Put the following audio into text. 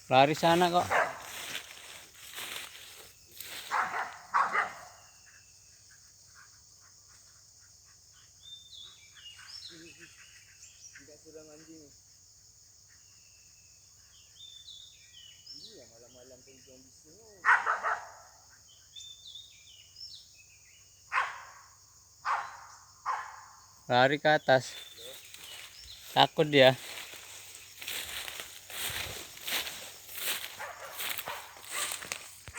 Lari sana kok. Tidak sedang anjing. Iya malam-malam pegang di sini. Lari ke atas. Takut dia.